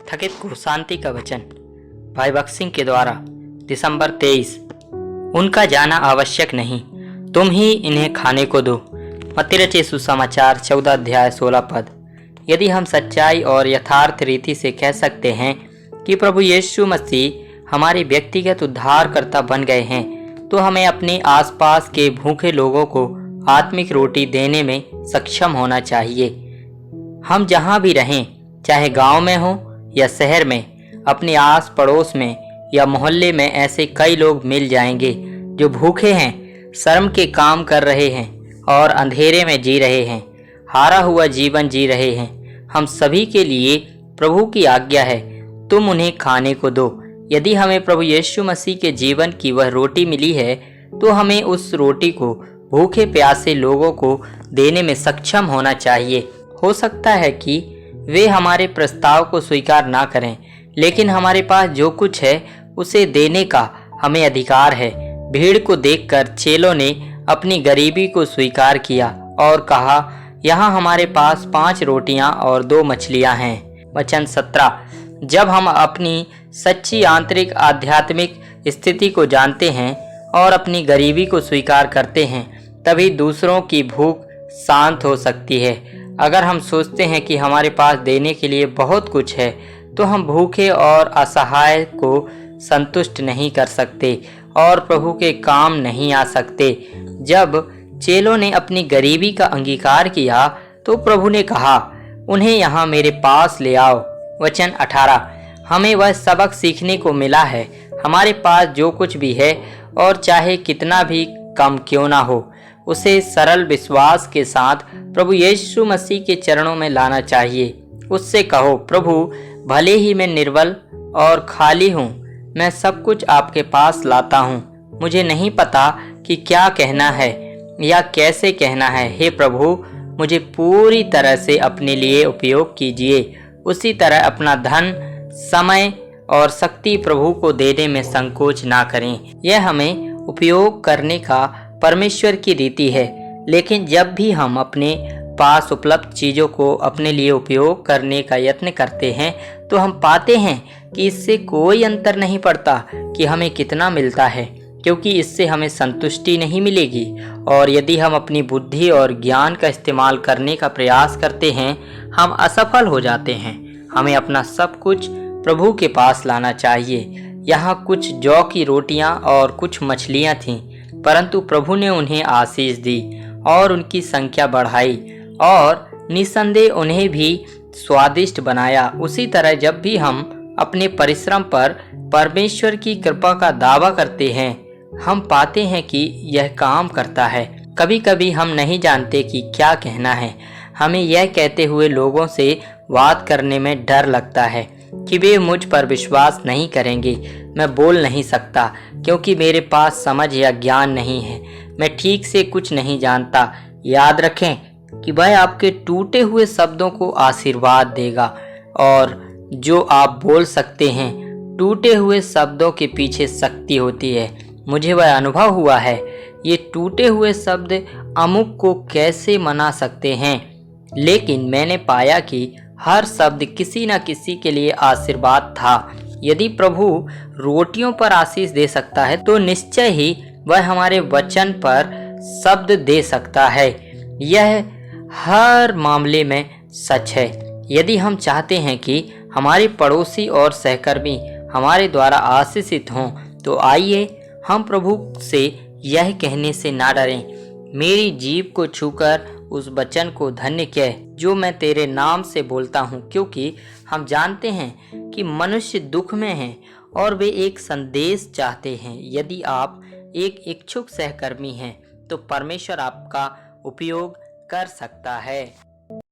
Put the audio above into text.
थकित को शांति का वचन। भाई भक्त सिंह के द्वारा दिसंबर 23। उनका जाना आवश्यक नहीं, तुम ही इन्हें खाने को दो। मत्ती रचित सुसमाचार 14 अध्याय 16 पद। यदि हम सच्चाई और यथार्थ रीति से कह सकते हैं कि प्रभु यीशु मसीह हमारे व्यक्तिगत उद्धारकर्ता बन गए हैं, तो हमें अपने आसपास के भूखे लोगों को आत्मिक रोटी देने में सक्षम होना चाहिए। हम जहाँ भी रहें, चाहे गांव में हो या शहर में, अपने आस पड़ोस में या मोहल्ले में ऐसे कई लोग मिल जाएंगे जो भूखे हैं, शर्म के काम कर रहे हैं और अंधेरे में जी रहे हैं, हारा हुआ जीवन जी रहे हैं। हम सभी के लिए प्रभु की आज्ञा है, तुम उन्हें खाने को दो। यदि हमें प्रभु यीशु मसीह के जीवन की वह रोटी मिली है, तो हमें उस रोटी को भूखे प्यासे लोगों को देने में सक्षम होना चाहिए। हो सकता है कि वे हमारे प्रस्ताव को स्वीकार ना करें, लेकिन हमारे पास जो कुछ है उसे देने का हमें अधिकार है। भीड़ को देखकर चेलों ने अपनी गरीबी को स्वीकार किया और कहा, यहाँ हमारे पास 5 रोटियां और 2 मछलियां हैं। वचन 17। जब हम अपनी सच्ची आंतरिक आध्यात्मिक स्थिति को जानते हैं और अपनी गरीबी को स्वीकार करते हैं, तभी दूसरों की भूख शांत हो सकती है। अगर हम सोचते हैं कि हमारे पास देने के लिए बहुत कुछ है, तो हम भूखे और असहाय को संतुष्ट नहीं कर सकते और प्रभु के काम नहीं आ सकते। जब चेलों ने अपनी गरीबी का अंगीकार किया, तो प्रभु ने कहा, उन्हें यहाँ मेरे पास ले आओ। वचन 18। हमें वह सबक सीखने को मिला है। हमारे पास जो कुछ भी है, और चाहे कितना भी कम क्यों ना हो, उसे सरल विश्वास के साथ प्रभु यीशु मसीह के चरणों में लाना चाहिए। उससे कहो, प्रभु, भले ही मैं निर्बल और खाली हूँ, मैं सब कुछ आपके पास लाता हूँ। मुझे नहीं पता कि क्या कहना है या कैसे कहना है। हे प्रभु, मुझे पूरी तरह से अपने लिए उपयोग कीजिए। उसी तरह अपना धन, समय और शक्ति प्रभु को देने में संकोच ना करें। यह हमें उपयोग करने का परमेश्वर की रीति है। लेकिन जब भी हम अपने पास उपलब्ध चीज़ों को अपने लिए उपयोग करने का यत्न करते हैं, तो हम पाते हैं कि इससे कोई अंतर नहीं पड़ता कि हमें कितना मिलता है, क्योंकि इससे हमें संतुष्टि नहीं मिलेगी। और यदि हम अपनी बुद्धि और ज्ञान का इस्तेमाल करने का प्रयास करते हैं, हम असफल हो जाते हैं। हमें अपना सब कुछ प्रभु के पास लाना चाहिए। यहाँ कुछ जौ की रोटियाँ और कुछ मछलियाँ थीं, परंतु प्रभु ने उन्हें आशीष दी और उनकी संख्या बढ़ाई और निसंदेह उन्हें भी स्वादिष्ट बनाया। उसी तरह जब भी हम अपने परिश्रम पर परमेश्वर की कृपा का दावा करते हैं, हम पाते हैं कि यह काम करता है। कभी कभी हम नहीं जानते कि क्या कहना है। हमें यह कहते हुए लोगों से बात करने में डर लगता है कि वे मुझ पर विश्वास नहीं करेंगे। मैं बोल नहीं सकता क्योंकि मेरे पास समझ या ज्ञान नहीं है। मैं ठीक से कुछ नहीं जानता। याद रखें कि वह आपके टूटे हुए शब्दों को आशीर्वाद देगा, और जो आप बोल सकते हैं, टूटे हुए शब्दों के पीछे शक्ति होती है। मुझे वह अनुभव हुआ है। ये टूटे हुए शब्द अमुक को कैसे मना सकते हैं, लेकिन मैंने पाया कि हर शब्द किसी न किसी के लिए आशीर्वाद था। यदि प्रभु रोटियों पर आशीष दे सकता है, तो निश्चय ही वह हमारे वचन पर शब्द दे सकता है। यह हर मामले में सच है। यदि हम चाहते हैं कि हमारे पड़ोसी और सहकर्मी हमारे द्वारा आशीषित हों, तो आइए हम प्रभु से यह कहने से ना डरें, मेरी जीभ को छूकर उस वचन को धन्य कह जो मैं तेरे नाम से बोलता हूँ। क्योंकि हम जानते हैं कि मनुष्य दुख में हैं और वे एक संदेश चाहते हैं। यदि आप एक इच्छुक सहकर्मी हैं, तो परमेश्वर आपका उपयोग कर सकता है।